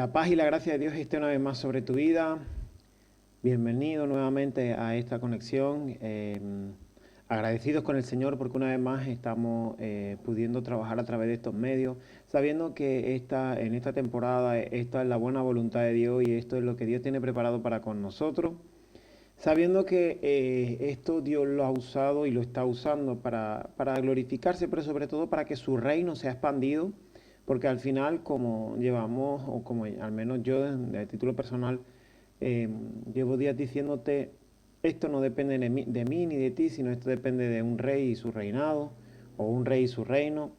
La paz y la gracia de Dios esté una vez más sobre tu vida. Bienvenido nuevamente a esta conexión. Agradecidos con el Señor porque una vez más estamos pudiendo trabajar a través de estos medios, sabiendo que en esta temporada esta es la buena voluntad de Dios y esto es lo que Dios tiene preparado para con nosotros. Sabiendo que esto Dios lo ha usado y lo está usando para glorificarse, pero sobre todo para que su reino sea expandido, porque al final, como llevamos, o como al menos yo de título personal, llevo días diciéndote, esto no depende de mí ni de ti, sino esto depende de un rey y su reinado, o un rey y su reino.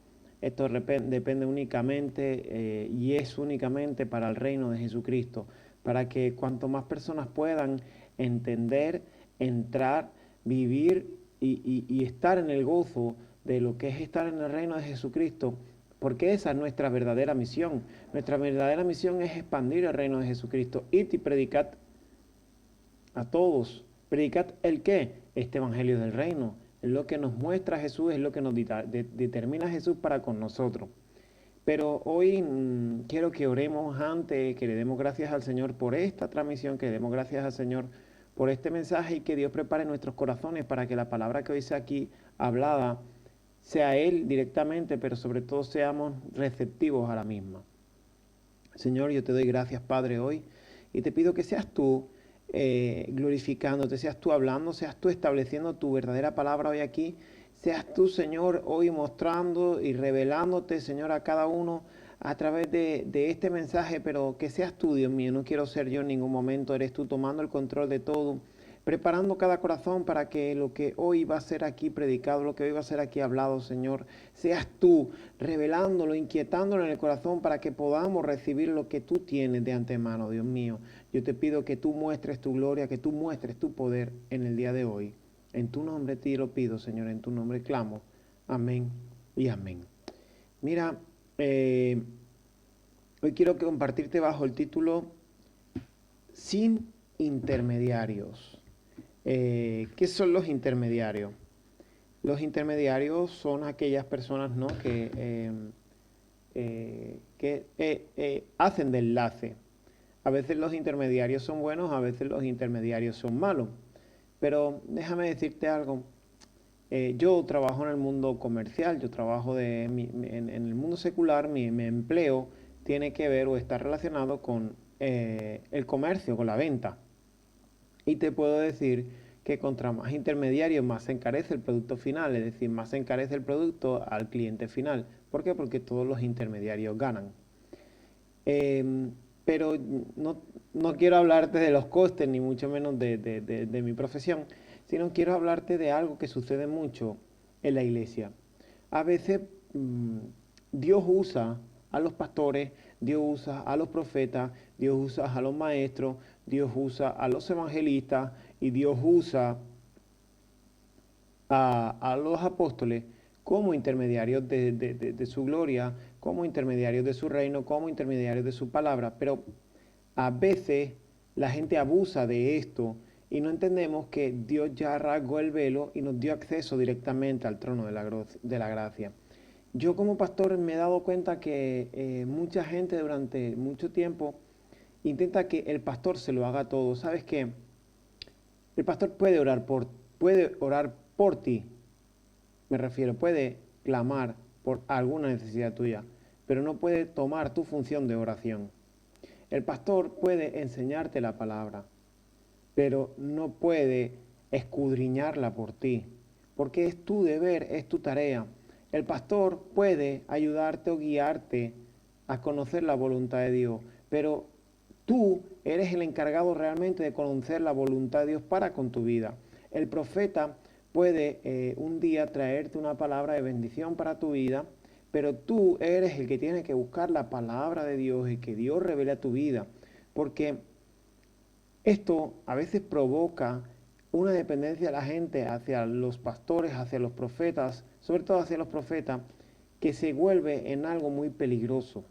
Esto depende únicamente y es únicamente para el reino de Jesucristo, para que cuanto más personas puedan entender, entrar, vivir y estar en el gozo de lo que es estar en el reino de Jesucristo, porque esa es nuestra verdadera misión. Nuestra verdadera misión es expandir el reino de Jesucristo. Id y predicad a todos. ¿Predicad el qué? Este evangelio del reino. Es lo que nos muestra Jesús, es lo que nos determina Jesús para con nosotros. Pero hoy quiero que oremos antes, que le demos gracias al Señor por esta transmisión, que le demos gracias al Señor por este mensaje y que Dios prepare nuestros corazones para que la palabra que hoy sea aquí hablada sea Él directamente, pero sobre todo seamos receptivos a la misma. Señor, yo te doy gracias, Padre, hoy y te pido que seas tú glorificándote, seas tú hablando, seas tú estableciendo tu verdadera palabra hoy aquí, seas tú, Señor, hoy mostrando y revelándote, Señor, a cada uno a través de este mensaje, pero que seas tú, Dios mío, no quiero ser yo en ningún momento, eres tú tomando el control de todo, preparando cada corazón para que lo que hoy va a ser aquí predicado, lo que hoy va a ser aquí hablado, Señor, seas tú revelándolo, inquietándolo en el corazón para que podamos recibir lo que tú tienes de antemano, Dios mío. Yo te pido que tú muestres tu gloria, que tú muestres tu poder en el día de hoy. En tu nombre te lo pido, Señor, en tu nombre clamo. Amén y amén. Mira, hoy quiero compartirte bajo el título Sin intermediarios. ¿Qué son los intermediarios? Los intermediarios son aquellas personas, ¿no?, que hacen de enlace. A veces los intermediarios son buenos, a veces los intermediarios son malos. Pero déjame decirte algo. Yo trabajo en el mundo comercial, yo trabajo en el mundo secular, mi empleo tiene que ver o está relacionado con el comercio, con la venta. Y te puedo decir que contra más intermediarios, más se encarece el producto final, es decir, más se encarece el producto al cliente final. ¿Por qué? Porque todos los intermediarios ganan. Pero no quiero hablarte de los costes, ni mucho menos de mi profesión, sino quiero hablarte de algo que sucede mucho en la iglesia. A veces Dios usa a los pastores, Dios usa a los profetas, Dios usa a los maestros, Dios usa a los evangelistas y Dios usa a los apóstoles como intermediarios de su gloria, como intermediarios de su reino, como intermediarios de su palabra. Pero a veces la gente abusa de esto y no entendemos que Dios ya rasgó el velo y nos dio acceso directamente al trono de la gracia. Yo como pastor me he dado cuenta que mucha gente durante mucho tiempo intenta que el pastor se lo haga todo. ¿Sabes qué? El pastor puede orar por ti, me refiero, puede clamar por alguna necesidad tuya, pero no puede tomar tu función de oración. El pastor puede enseñarte la palabra, pero no puede escudriñarla por ti, porque es tu deber, es tu tarea. El pastor puede ayudarte o guiarte a conocer la voluntad de Dios, pero tú eres el encargado realmente de conocer la voluntad de Dios para con tu vida. El profeta puede un día traerte una palabra de bendición para tu vida, pero tú eres el que tiene que buscar la palabra de Dios y que Dios revele a tu vida, porque esto a veces provoca una dependencia de la gente hacia los pastores, hacia los profetas, sobre todo hacia los profetas, que se vuelve en algo muy peligroso,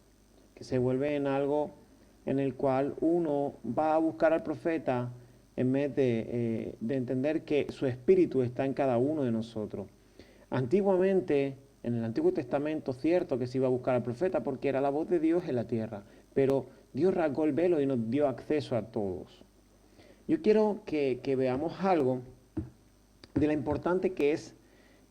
que se vuelve en algo en el cual uno va a buscar al profeta en vez de entender que su espíritu está en cada uno de nosotros. Antiguamente, en el Antiguo Testamento, cierto que se iba a buscar al profeta porque era la voz de Dios en la tierra, pero Dios rasgó el velo y nos dio acceso a todos. Yo quiero que veamos algo de lo importante que es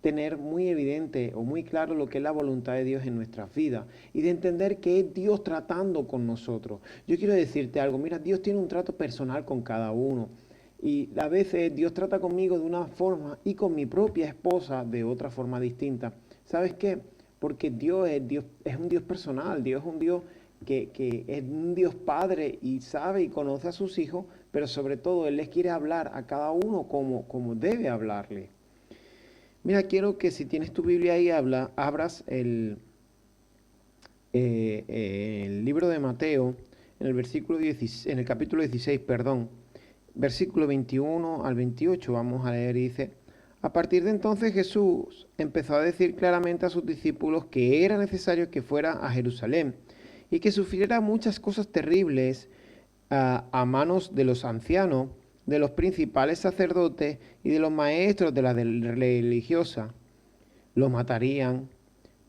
tener muy evidente o muy claro lo que es la voluntad de Dios en nuestras vidas y de entender que es Dios tratando con nosotros. Yo quiero decirte algo, mira, Dios tiene un trato personal con cada uno y a veces Dios trata conmigo de una forma y con mi propia esposa de otra forma distinta. ¿Sabes qué? Porque Dios, es un Dios personal, Dios es un Dios que es un Dios Padre y sabe y conoce a sus hijos, pero sobre todo Él les quiere hablar a cada uno como debe hablarle. Mira, quiero que si tienes tu Biblia ahí, abras el libro de Mateo, en el versículo 16, en el capítulo 16, perdón, versículo 21 al 28, vamos a leer, y dice: a partir de entonces Jesús empezó a decir claramente a sus discípulos que era necesario que fuera a Jerusalén y que sufriera muchas cosas terribles a manos de los ancianos, de los principales sacerdotes y de los maestros de la religiosa. Lo matarían,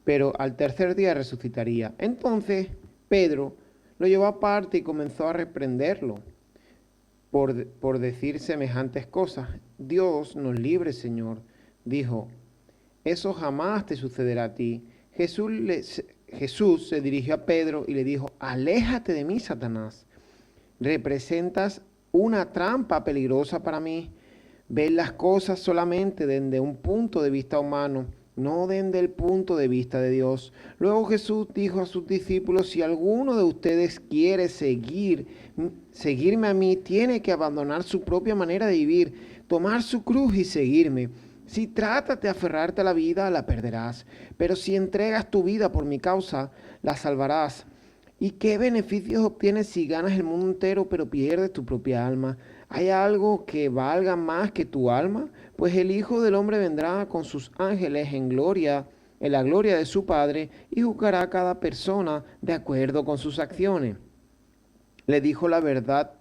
pero al tercer día resucitaría. Entonces Pedro lo llevó aparte y comenzó a reprenderlo por decir semejantes cosas. Dios nos libre, Señor, dijo. Eso jamás te sucederá a ti. Jesús se dirigió a Pedro y le dijo: aléjate de mí, Satanás. Representas una trampa peligrosa para mí. Ves las cosas solamente desde un punto de vista humano, no desde el punto de vista de Dios. Luego Jesús dijo a sus discípulos: si alguno de ustedes quiere seguirme a mí, tiene que abandonar su propia manera de vivir, tomar su cruz y seguirme. Si tratas de aferrarte a la vida, la perderás, pero si entregas tu vida por mi causa, la salvarás. ¿Y qué beneficios obtienes si ganas el mundo entero pero pierdes tu propia alma? ¿Hay algo que valga más que tu alma? Pues el Hijo del Hombre vendrá con sus ángeles en gloria, en la gloria de su Padre, y juzgará a cada persona de acuerdo con sus acciones. Le dijo la verdad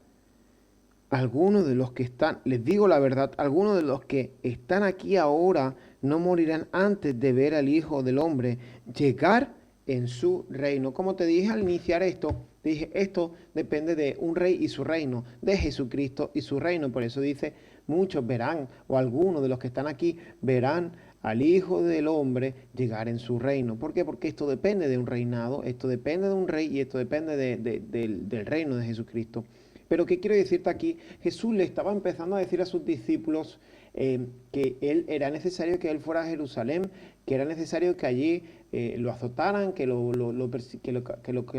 algunos de los que están, les digo la verdad, algunos de los que están aquí ahora no morirán antes de ver al Hijo del Hombre llegar en su reino. Como te dije al iniciar esto, te dije, esto depende de un rey y su reino, de Jesucristo y su reino. Por eso dice, muchos verán, o algunos de los que están aquí verán al Hijo del Hombre llegar en su reino. ¿Por qué? Porque esto depende de un reinado, esto depende de un rey y esto depende del reino de Jesucristo. Pero ¿qué quiero decirte aquí? Jesús le estaba empezando a decir a sus discípulos que era necesario que él fuera a Jerusalén, que era necesario que allí lo azotaran, que lo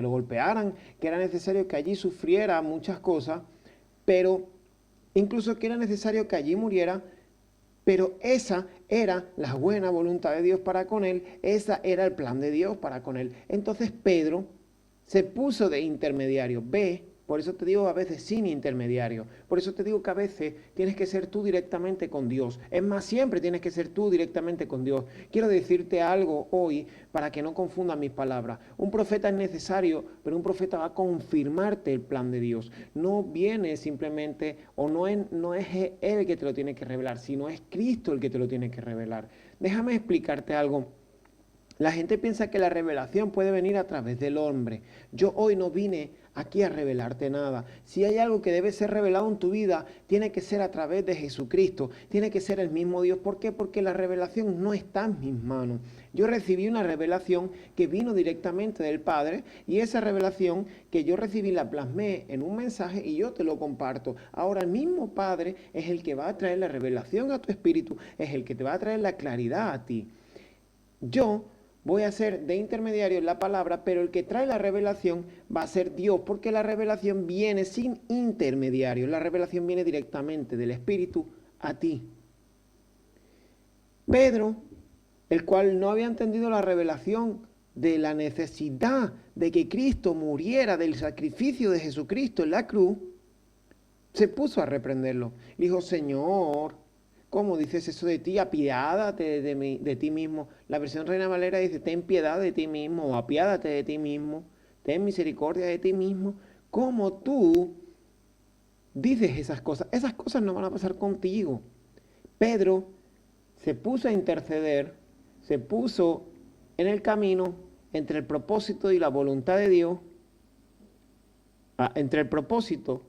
golpearan, que era necesario que allí sufriera muchas cosas, pero incluso que era necesario que allí muriera. Pero esa era la buena voluntad de Dios para con él, esa era el plan de Dios para con él. Entonces Pedro se puso de intermediario. Por eso te digo a veces sin intermediario. Por eso te digo que a veces tienes que ser tú directamente con Dios. Es más, siempre tienes que ser tú directamente con Dios. Quiero decirte algo hoy para que no confundan mis palabras. Un profeta es necesario, pero un profeta va a confirmarte el plan de Dios. No viene simplemente, o no es Él el que te lo tiene que revelar, sino es Cristo el que te lo tiene que revelar. Déjame explicarte algo. La gente piensa que la revelación puede venir a través del hombre. Yo hoy no vine aquí a revelarte nada. Si hay algo que debe ser revelado en tu vida, tiene que ser a través de Jesucristo. Tiene que ser el mismo Dios. ¿Por qué? Porque la revelación no está en mis manos. Yo recibí una revelación que vino directamente del Padre y esa revelación que yo recibí la plasmé en un mensaje y yo te lo comparto. Ahora el mismo Padre es el que va a traer la revelación a tu espíritu, es el que te va a traer la claridad a ti. Yo voy a ser de intermediario en la palabra, pero el que trae la revelación va a ser Dios, porque la revelación viene sin intermediario, la revelación viene directamente del Espíritu a ti. Pedro, el cual no había entendido la revelación de la necesidad de que Cristo muriera, del sacrificio de Jesucristo en la cruz, se puso a reprenderlo. Le dijo: Señor, ¿cómo dices eso de ti? Apiádate de ti mismo. La versión Reina Valera dice: ten piedad de ti mismo, o apiádate de ti mismo, ten misericordia de ti mismo. ¿Cómo tú dices esas cosas? Esas cosas no van a pasar contigo. Pedro se puso a interceder, se puso en el camino entre el propósito y la voluntad de Dios, entre el propósito,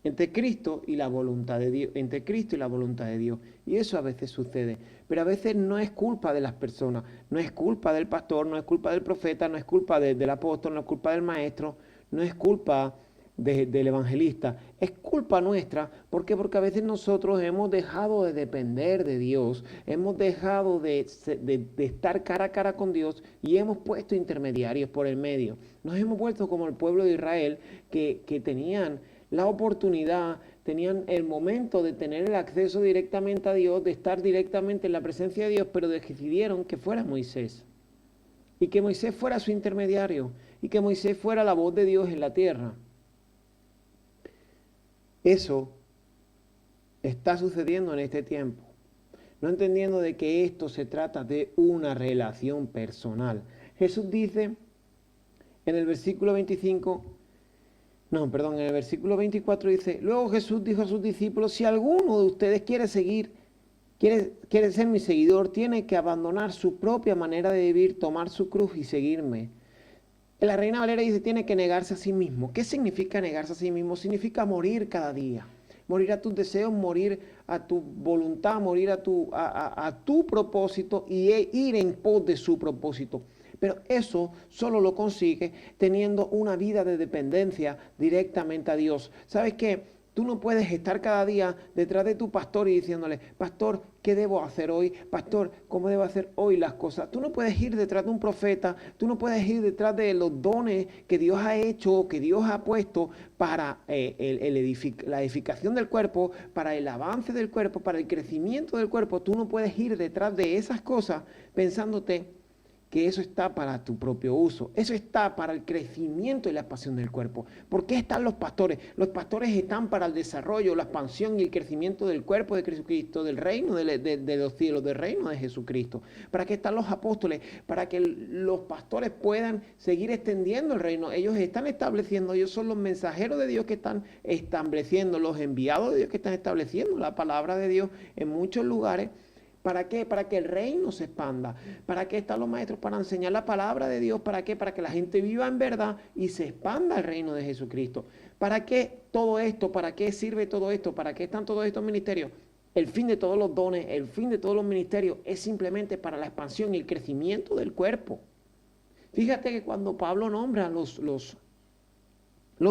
entre Cristo y la voluntad de Dios, entre Cristo y la voluntad de Dios. Y eso a veces sucede, pero a veces no es culpa de las personas, no es culpa del pastor, no es culpa del profeta, no es culpa del apóstol, no es culpa del maestro, no es culpa del evangelista, es culpa nuestra. ¿Por qué? Porque a veces nosotros hemos dejado de depender de Dios, hemos dejado de estar cara a cara con Dios y hemos puesto intermediarios por el medio. Nos hemos vuelto como el pueblo de Israel que tenían la oportunidad, tenían el momento de tener el acceso directamente a Dios, de estar directamente en la presencia de Dios, pero decidieron que fuera Moisés. Y que Moisés fuera su intermediario. Y que Moisés fuera la voz de Dios en la tierra. Eso está sucediendo en este tiempo. No entendiendo de que esto se trata de una relación personal. Jesús dice en el versículo 25... No, perdón, en el versículo 24 dice, luego Jesús dijo a sus discípulos, si alguno de ustedes quiere ser mi seguidor, tiene que abandonar su propia manera de vivir, tomar su cruz y seguirme. En la Reina Valera dice, tiene que negarse a sí mismo. ¿Qué significa negarse a sí mismo? Significa morir cada día. Morir a tus deseos, morir a tu voluntad, morir a tu propósito y ir en pos de su propósito. Pero eso solo lo consigue teniendo una vida de dependencia directamente a Dios. ¿Sabes qué? Tú no puedes estar cada día detrás de tu pastor y diciéndole, pastor, ¿qué debo hacer hoy? Pastor, ¿cómo debo hacer hoy las cosas? Tú no puedes ir detrás de un profeta, tú no puedes ir detrás de los dones que Dios ha hecho, que Dios ha puesto para la edificación del cuerpo, para el avance del cuerpo, para el crecimiento del cuerpo. Tú no puedes ir detrás de esas cosas pensándote que eso está para tu propio uso, eso está para el crecimiento y la expansión del cuerpo. ¿Por qué están los pastores? Los pastores están para el desarrollo, la expansión y el crecimiento del cuerpo de Jesucristo, del reino de los cielos, del reino de Jesucristo. ¿Para qué están los apóstoles? Para que los pastores puedan seguir extendiendo el reino. Ellos están estableciendo, ellos son los mensajeros de Dios que están estableciendo, los enviados de Dios que están estableciendo la palabra de Dios en muchos lugares. ¿Para qué? Para que el reino se expanda. ¿Para qué están los maestros? Para enseñar la palabra de Dios. ¿Para qué? Para que la gente viva en verdad y se expanda el reino de Jesucristo. ¿Para qué todo esto? ¿Para qué sirve todo esto? ¿Para qué están todos estos ministerios? El fin de todos los dones, el fin de todos los ministerios es simplemente para la expansión y el crecimiento del cuerpo. Fíjate que cuando Pablo nombra los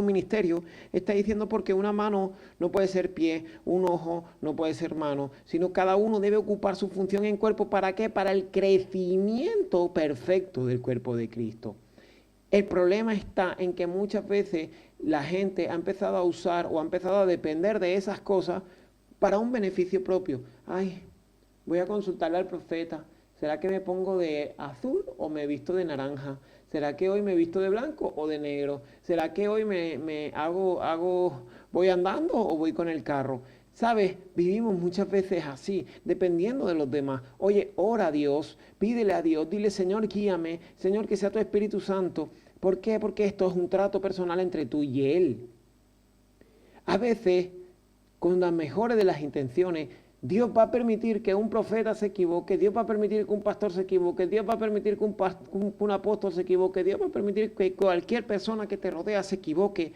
ministerios, está diciendo porque una mano no puede ser pie, un ojo no puede ser mano, sino cada uno debe ocupar su función en cuerpo. ¿Para qué? Para el crecimiento perfecto del cuerpo de Cristo. El problema está en que muchas veces la gente ha empezado a usar o ha empezado a depender de esas cosas para un beneficio propio. Ay, voy a consultarle al profeta. ¿Será que me pongo de azul o me visto de naranja? ¿Será que hoy me visto de blanco o de negro? ¿Será que hoy voy andando o voy con el carro? ¿Sabes? Vivimos muchas veces así, dependiendo de los demás. Oye, ora a Dios, pídele a Dios, dile, Señor, guíame, Señor, que sea tu Espíritu Santo. ¿Por qué? Porque esto es un trato personal entre tú y Él. A veces, con las mejores de las intenciones, Dios va a permitir que un profeta se equivoque, Dios va a permitir que un pastor se equivoque, Dios va a permitir que un apóstol se equivoque, Dios va a permitir que cualquier persona que te rodea se equivoque.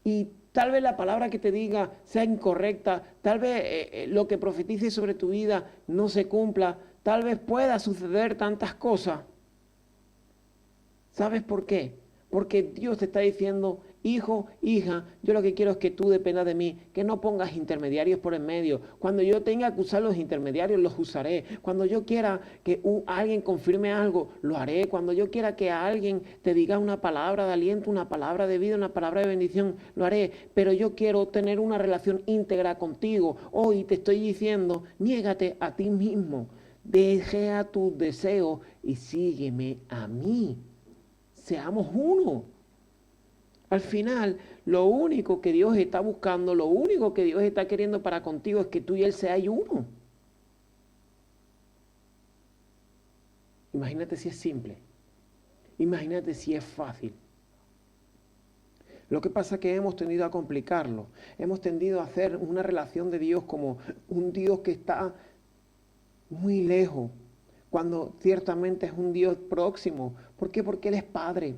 Y tal vez la palabra que te diga sea incorrecta, tal vez lo que profetice sobre tu vida no se cumpla, tal vez pueda suceder tantas cosas. ¿Sabes por qué? Porque Dios te está diciendo, hijo, hija, yo lo que quiero es que tú dependas de mí, que no pongas intermediarios por en medio. Cuando yo tenga que usar los intermediarios, los usaré. Cuando yo quiera que alguien confirme algo, lo haré. Cuando yo quiera que alguien te diga una palabra de aliento, una palabra de vida, una palabra de bendición, lo haré. Pero yo quiero tener una relación íntegra contigo. Hoy te estoy diciendo, niégate a ti mismo. Deja tus deseos y sígueme a mí. Seamos uno. Al final, lo único que Dios está buscando, lo único que Dios está queriendo para contigo es que tú y Él seáis uno. Imagínate si es simple. Imagínate si es fácil. Lo que pasa es que hemos tendido a complicarlo. Hemos tendido a hacer una relación de Dios como un Dios que está muy lejos, cuando ciertamente es un Dios próximo. ¿Por qué? Porque Él es Padre.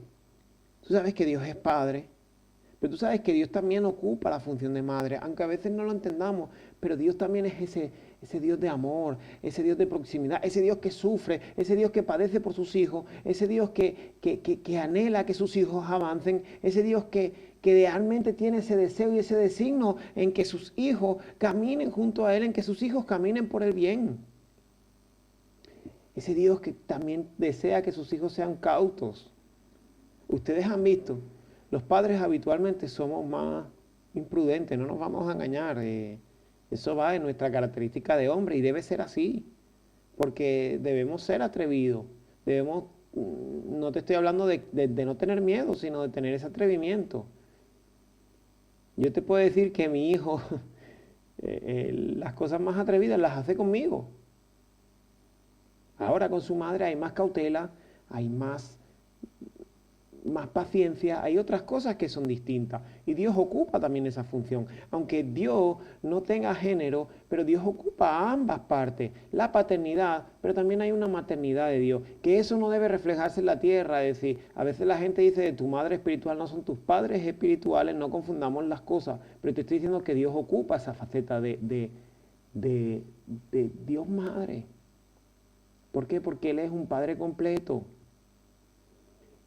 Tú sabes que Dios es Padre, Pero tú sabes que Dios también ocupa la función de madre, aunque a veces no lo entendamos, pero Dios también es ese Dios de amor, ese Dios de proximidad, ese Dios que sufre, ese Dios que padece por sus hijos, ese Dios que anhela que sus hijos avancen, ese Dios que realmente tiene ese deseo y ese designio en que sus hijos caminen junto a Él, en que sus hijos caminen por el bien. Ese Dios que también desea que sus hijos sean cautos. Ustedes han visto, los padres habitualmente somos más imprudentes, no nos vamos a engañar. Eso va en nuestra característica de hombre y debe ser así, porque debemos ser atrevidos. Debemos, no te estoy hablando de no tener miedo, sino de tener ese atrevimiento. Yo te puedo decir que mi hijo, las cosas más atrevidas las hace conmigo. Ahora con su madre hay más cautela, hay más paciencia, hay otras cosas que son distintas. Y Dios ocupa también esa función. Aunque Dios no tenga género, pero Dios ocupa ambas partes. La paternidad, pero también hay una maternidad de Dios. Que eso no debe reflejarse en la tierra. Es decir, a veces la gente dice de tu madre espiritual, no son tus padres espirituales, no confundamos las cosas. Pero te estoy diciendo que Dios ocupa esa faceta de Dios Madre. ¿Por qué? Porque Él es un Padre completo.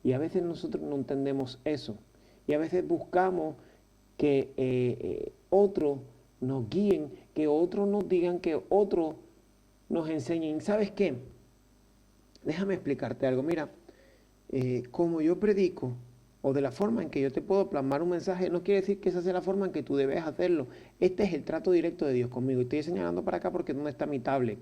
Y a veces nosotros no entendemos eso. Y a veces buscamos que otros nos guíen, que otros nos digan, que otros nos enseñen. ¿Sabes qué? Déjame explicarte algo. Mira, como yo predico, o de la forma en que yo te puedo plasmar un mensaje, no quiere decir que esa sea la forma en que tú debes hacerlo. Este es el trato directo de Dios conmigo. Estoy señalando para acá porque es donde está mi tablet.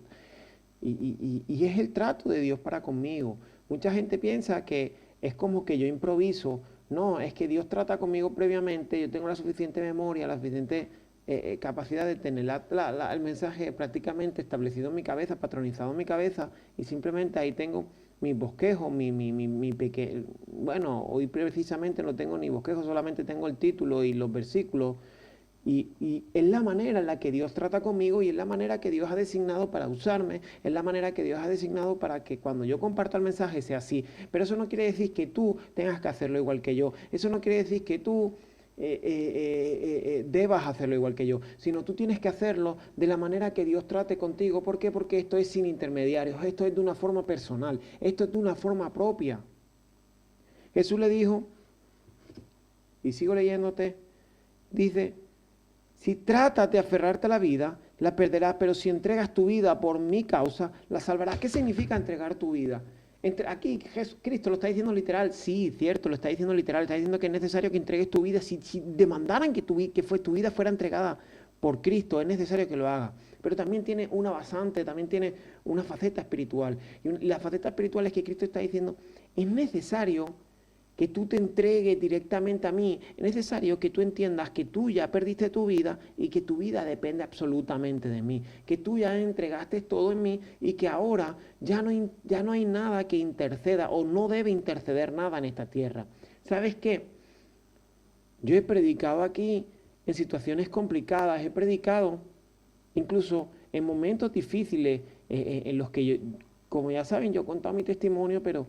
Y es el trato de Dios para conmigo. Mucha gente piensa que es como que yo improviso. No, es que Dios trata conmigo previamente, yo tengo la suficiente memoria, la suficiente capacidad de tener el mensaje prácticamente establecido en mi cabeza, patronizado en mi cabeza, y simplemente ahí tengo mis bosquejos, mi pequeño... Bueno, hoy precisamente no tengo ni bosquejos, solamente tengo el título y los versículos. Y es la manera en la que Dios trata conmigo y es la manera que Dios ha designado para usarme, es la manera que Dios ha designado para que cuando yo comparta el mensaje sea así. Pero eso no quiere decir que tú tengas que hacerlo igual que yo. Eso no quiere decir que tú debas hacerlo igual que yo, sino tú tienes que hacerlo de la manera que Dios trate contigo. ¿Por qué? Porque esto es sin intermediarios, esto es de una forma personal, esto es de una forma propia. Jesús le dijo, y sigo leyéndote, dice... Si tratas de aferrarte a la vida, la perderás, pero si entregas tu vida por mi causa, la salvarás. ¿Qué significa entregar tu vida? Aquí Cristo lo está diciendo literal, sí, cierto, lo está diciendo literal, está diciendo que es necesario que entregues tu vida. Si demandaran que tu vida fuera entregada por Cristo, es necesario que lo haga. Pero también tiene una basante, también tiene una faceta espiritual. Y la faceta espiritual es que Cristo está diciendo, es necesario que tú te entregues directamente a mí. Es necesario que tú entiendas que tú ya perdiste tu vida y que tu vida depende absolutamente de mí. Que tú ya entregaste todo en mí y que ahora ya no hay nada que interceda o no debe interceder nada en esta tierra. ¿Sabes qué? Yo he predicado aquí en situaciones complicadas, he predicado incluso en momentos difíciles en los que yo, como ya saben, yo he contado mi testimonio, pero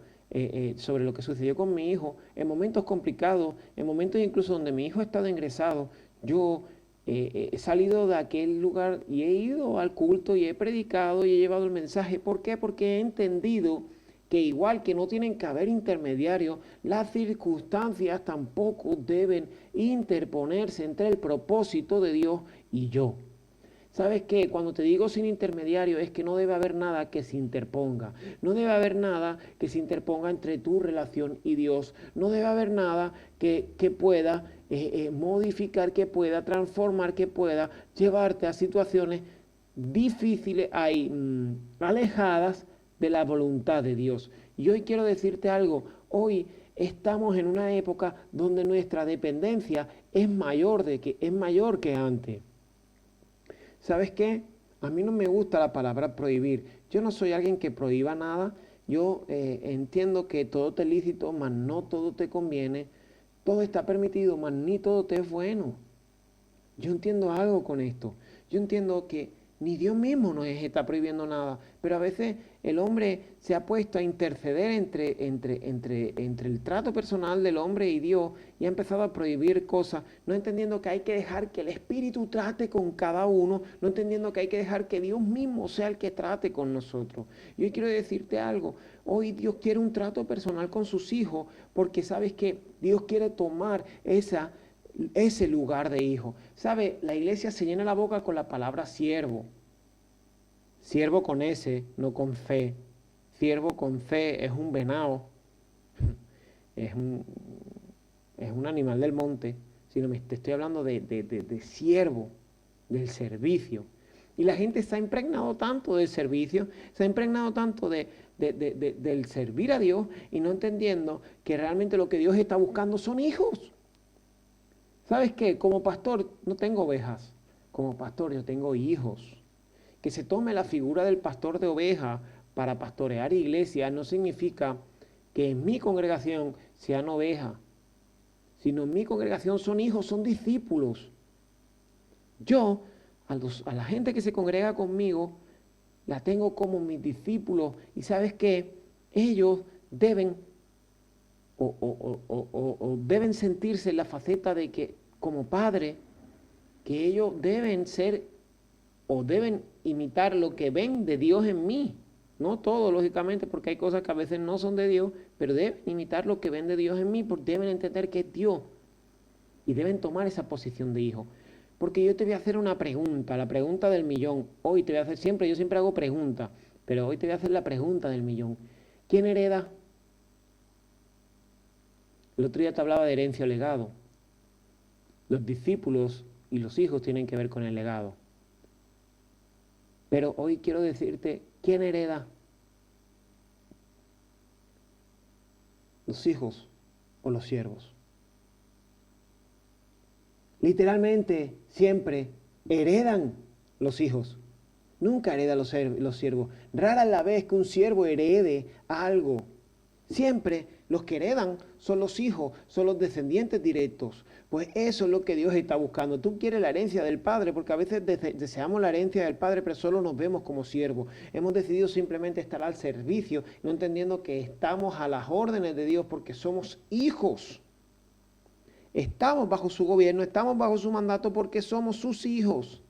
sobre lo que sucedió con mi hijo, en momentos complicados, en momentos incluso donde mi hijo ha estado ingresado, yo he salido de aquel lugar y he ido al culto y he predicado y he llevado el mensaje. ¿Por qué? Porque he entendido que igual que no tienen que haber intermediarios, las circunstancias tampoco deben interponerse entre el propósito de Dios y yo. ¿Sabes qué? Cuando te digo sin intermediario es que no debe haber nada que se interponga. No debe haber nada que se interponga entre tu relación y Dios. No debe haber nada que pueda modificar, que pueda transformar, que pueda llevarte a situaciones difíciles, alejadas de la voluntad de Dios. Y hoy quiero decirte algo. Hoy estamos en una época donde nuestra dependencia es mayor que antes. ¿Sabes qué? A mí no me gusta la palabra prohibir. Yo no soy alguien que prohíba nada. Yo entiendo que todo te es lícito, mas no todo te conviene. Todo está permitido, mas ni todo te es bueno. Yo entiendo algo con esto. Yo entiendo que ni Dios mismo nos está prohibiendo nada. Pero a veces el hombre se ha puesto a interceder entre el trato personal del hombre y Dios y ha empezado a prohibir cosas, no entendiendo que hay que dejar que el Espíritu trate con cada uno, no entendiendo que hay que dejar que Dios mismo sea el que trate con nosotros. Y hoy quiero decirte algo, hoy Dios quiere un trato personal con sus hijos porque sabes que Dios quiere tomar ese lugar de hijo. ¿Sabe? La iglesia se llena la boca con la palabra siervo. Siervo con S, no con fe. Siervo con fe es un venado, es un animal del monte, sino te estoy hablando de siervo, del servicio. Y la gente se ha impregnado tanto del servicio, se ha impregnado tanto del servir a Dios y no entendiendo que realmente lo que Dios está buscando son hijos. ¿Sabes qué? Como pastor no tengo ovejas, como pastor yo tengo hijos. Que se tome la figura del pastor de oveja para pastorear iglesia no significa que en mi congregación sean ovejas, sino en mi congregación son hijos, son discípulos. Yo, a la gente que se congrega conmigo, la tengo como mis discípulos y ¿sabes qué? Ellos deben o deben sentirse en la faceta de que como padre, que ellos deben ser o deben imitar lo que ven de Dios en mí. No todo, lógicamente, porque hay cosas que a veces no son de Dios, pero deben imitar lo que ven de Dios en mí, porque deben entender que es Dios y deben tomar esa posición de hijo. Porque yo te voy a hacer una pregunta, la pregunta del millón. Hoy te voy a hacer yo siempre hago preguntas, pero hoy te voy a hacer la pregunta del millón. ¿Quién hereda? El otro día te hablaba de herencia o legado. Los discípulos y los hijos tienen que ver con el legado. Pero hoy quiero decirte, ¿quién hereda? ¿Los hijos o los siervos? Literalmente, siempre heredan los hijos. Nunca heredan los siervos. Rara la vez que un siervo herede algo. Siempre los que heredan son los hijos, son los descendientes directos. Pues eso es lo que Dios está buscando. Tú quieres la herencia del Padre, porque a veces deseamos la herencia del Padre, pero solo nos vemos como siervos. Hemos decidido simplemente estar al servicio, no entendiendo que estamos a las órdenes de Dios porque somos hijos. Estamos bajo su gobierno, estamos bajo su mandato porque somos sus hijos.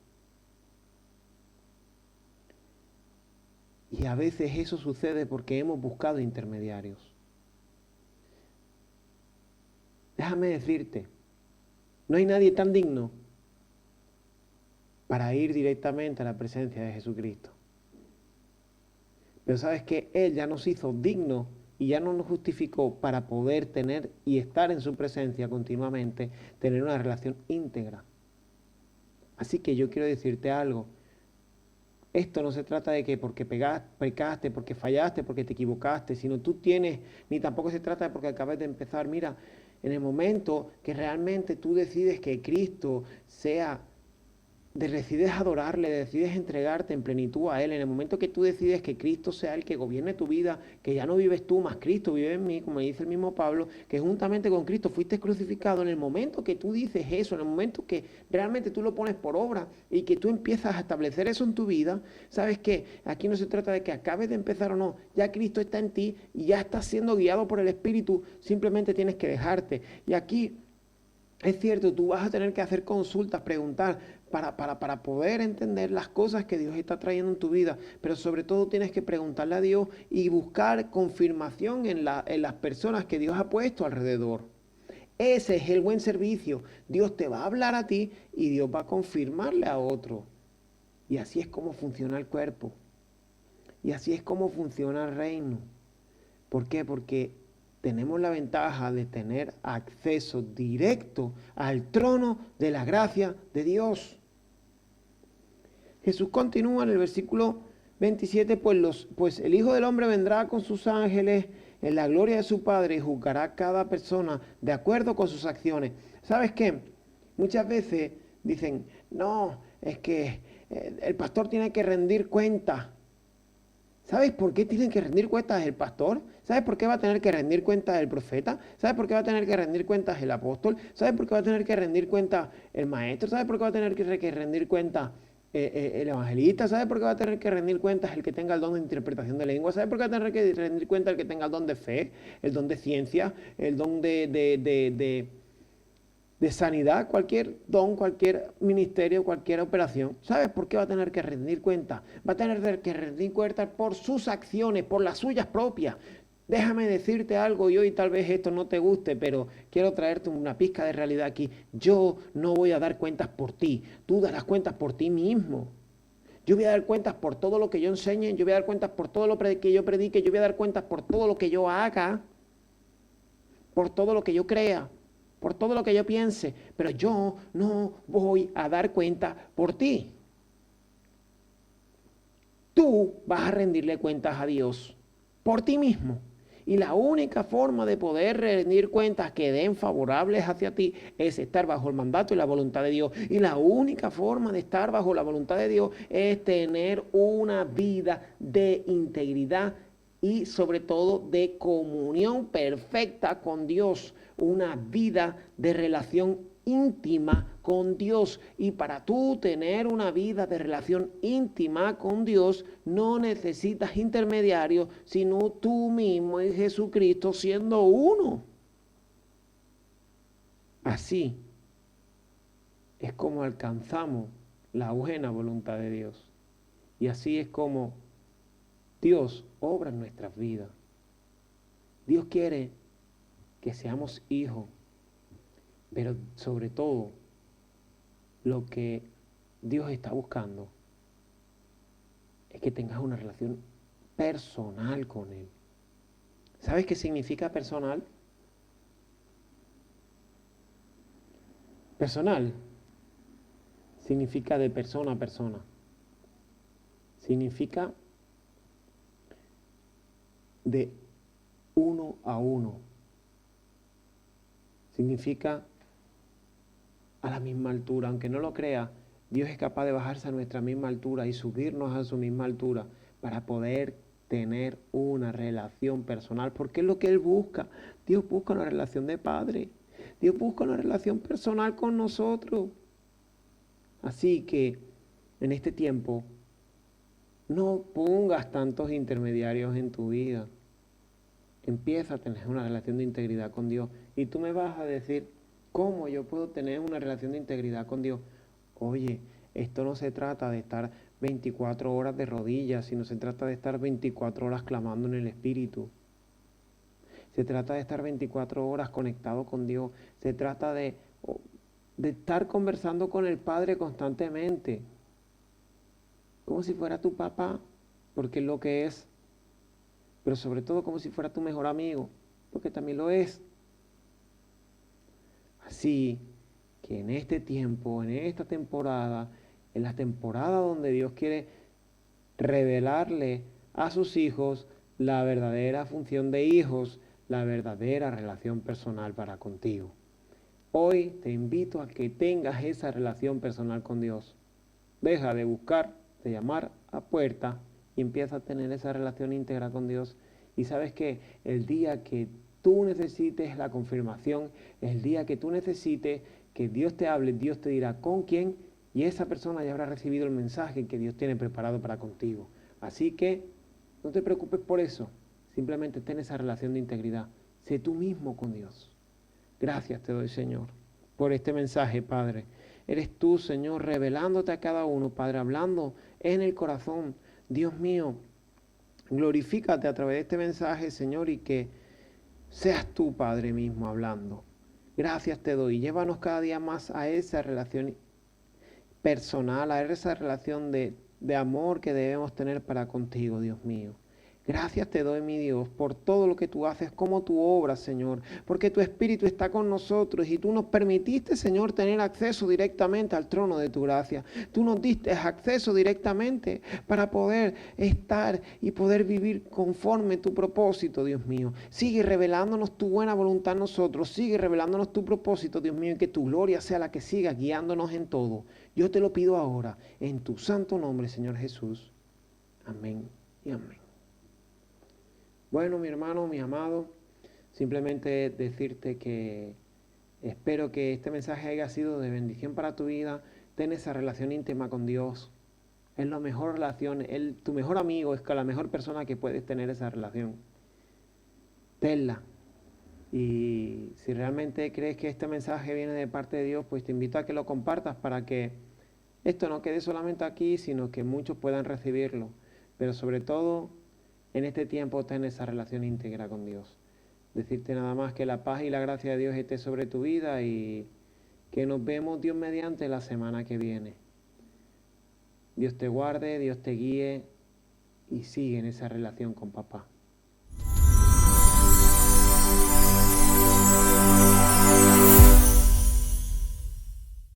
Y a veces eso sucede porque hemos buscado intermediarios. Déjame decirte, no hay nadie tan digno para ir directamente a la presencia de Jesucristo. Pero sabes que Él ya nos hizo dignos y ya nos justificó para poder tener y estar en su presencia continuamente, tener una relación íntegra. Así que yo quiero decirte algo. Esto no se trata de que porque pecaste, porque fallaste, porque te equivocaste, sino tú tienes, ni tampoco se trata de porque acabas de empezar. Mira, en el momento que realmente tú decides que Cristo decides adorarle, decides entregarte en plenitud a Él, en el momento que tú decides que Cristo sea el que gobierne tu vida, que ya no vives tú, más Cristo vive en mí, como dice el mismo Pablo, que juntamente con Cristo fuiste crucificado, en el momento que tú dices eso, en el momento que realmente tú lo pones por obra y que tú empiezas a establecer eso en tu vida, ¿sabes qué? Aquí no se trata de que acabes de empezar o no, ya Cristo está en ti y ya estás siendo guiado por el Espíritu, simplemente tienes que dejarte. Y aquí es cierto, tú vas a tener que hacer consultas, preguntar para poder entender las cosas que Dios está trayendo en tu vida, pero sobre todo tienes que preguntarle a Dios y buscar confirmación en las personas que Dios ha puesto alrededor. Ese es el buen servicio. Dios te va a hablar a ti y Dios va a confirmarle a otro. Y así es como funciona el cuerpo. Y así es como funciona el reino. ¿Por qué? Porque tenemos la ventaja de tener acceso directo al trono de la gracia de Dios. Jesús continúa en el versículo 27, pues el Hijo del Hombre vendrá con sus ángeles en la gloria de su Padre y juzgará a cada persona de acuerdo con sus acciones. ¿Sabes qué? Muchas veces dicen, no, es que el pastor tiene que rendir cuentas. ¿Sabes por qué tienen que rendir cuentas el pastor? ¿Sabes por qué va a tener que rendir cuentas el profeta? ¿Sabes por qué va a tener que rendir cuentas el apóstol? ¿Sabes por qué va a tener que rendir cuentas el maestro? ¿Sabes por qué va a tener que rendir cuentas el evangelista. ¿Sabe por qué va a tener que rendir cuentas el que tenga el don de interpretación de lengua? ¿Sabe por qué va a tener que rendir cuentas el que tenga el don de fe, el don de ciencia, el don de sanidad, cualquier don, cualquier ministerio, cualquier operación? ¿Sabes por qué va a tener que rendir cuentas? Va a tener que rendir cuentas por sus acciones, por las suyas propias. Déjame decirte algo, y hoy tal vez esto no te guste, pero quiero traerte una pizca de realidad aquí. Yo no voy a dar cuentas por ti, tú darás cuentas por ti mismo. Yo voy a dar cuentas por todo lo que yo enseñe, yo voy a dar cuentas por todo lo que yo predique, yo voy a dar cuentas por todo lo que yo haga, por todo lo que yo crea, por todo lo que yo piense, pero yo no voy a dar cuentas por ti. Tú vas a rendirle cuentas a Dios por ti mismo. Y la única forma de poder rendir cuentas que den favorables hacia ti es estar bajo el mandato y la voluntad de Dios. Y la única forma de estar bajo la voluntad de Dios es tener una vida de integridad y sobre todo de comunión perfecta con Dios. Una vida de relación íntima con Dios. Y para tú tener una vida de relación íntima con Dios, no necesitas intermediarios, sino tú mismo y Jesucristo siendo uno. Así es como alcanzamos la buena voluntad de Dios. Y así es como Dios obra en nuestras vidas. Dios quiere que seamos hijos, pero sobre todo, lo que Dios está buscando es que tengas una relación personal con Él. ¿Sabes qué significa personal? Personal significa de persona a persona. Significa de uno a uno. Significa a la misma altura. Aunque no lo crea, Dios es capaz de bajarse a nuestra misma altura y subirnos a su misma altura para poder tener una relación personal, porque es lo que Él busca. Dios busca una relación de padre. Dios busca una relación personal con nosotros. Así que en este tiempo, no pongas tantos intermediarios en tu vida. Empieza a tener una relación de integridad con Dios. Y tú me vas a decir, ¿cómo yo puedo tener una relación de integridad con Dios? Oye, esto no se trata de estar 24 horas de rodillas, sino se trata de estar 24 horas clamando en el Espíritu. Se trata de estar 24 horas conectado con Dios. Se trata de estar conversando con el Padre constantemente. Como si fuera tu papá, porque es lo que es. Pero sobre todo como si fuera tu mejor amigo, porque también lo es. Así que en este tiempo, en esta temporada, en la temporada donde Dios quiere revelarle a sus hijos la verdadera función de hijos, la verdadera relación personal para contigo. Hoy te invito a que tengas esa relación personal con Dios. Deja de buscar, de llamar a puerta y empieza a tener esa relación íntegra con Dios. Y sabes que el día que tú necesites la confirmación, el día que tú necesites que Dios te hable, Dios te dirá con quién, y esa persona ya habrá recibido el mensaje que Dios tiene preparado para contigo. Así que no te preocupes por eso, simplemente ten esa relación de integridad. Sé tú mismo con Dios. Gracias te doy, Señor, por este mensaje, Padre. Eres tú, Señor, revelándote a cada uno, Padre, hablando en el corazón. Dios mío, glorifícate a través de este mensaje, Señor, y que seas tú, Padre mismo, hablando. Gracias te doy. Llévanos cada día más a esa relación personal, a esa relación de amor que debemos tener para contigo, Dios mío. Gracias te doy, mi Dios, por todo lo que tú haces, como tú obras, Señor, porque tu Espíritu está con nosotros y tú nos permitiste, Señor, tener acceso directamente al trono de tu gracia. Tú nos diste acceso directamente para poder estar y poder vivir conforme tu propósito, Dios mío. Sigue revelándonos tu buena voluntad en nosotros, sigue revelándonos tu propósito, Dios mío, y que tu gloria sea la que siga guiándonos en todo. Yo te lo pido ahora, en tu santo nombre, Señor Jesús. Amén y amén. Bueno, mi hermano, mi amado, simplemente decirte que espero que este mensaje haya sido de bendición para tu vida. Ten esa relación íntima con Dios. Es la mejor relación, tu mejor amigo es con la mejor persona que puedes tener esa relación. Tenla. Y si realmente crees que este mensaje viene de parte de Dios, pues te invito a que lo compartas para que esto no quede solamente aquí, sino que muchos puedan recibirlo. Pero sobre todo, en este tiempo, ten esa relación íntegra con Dios. Decirte nada más que la paz y la gracia de Dios esté sobre tu vida y que nos vemos Dios mediante la semana que viene. Dios te guarde, Dios te guíe y sigue en esa relación con papá.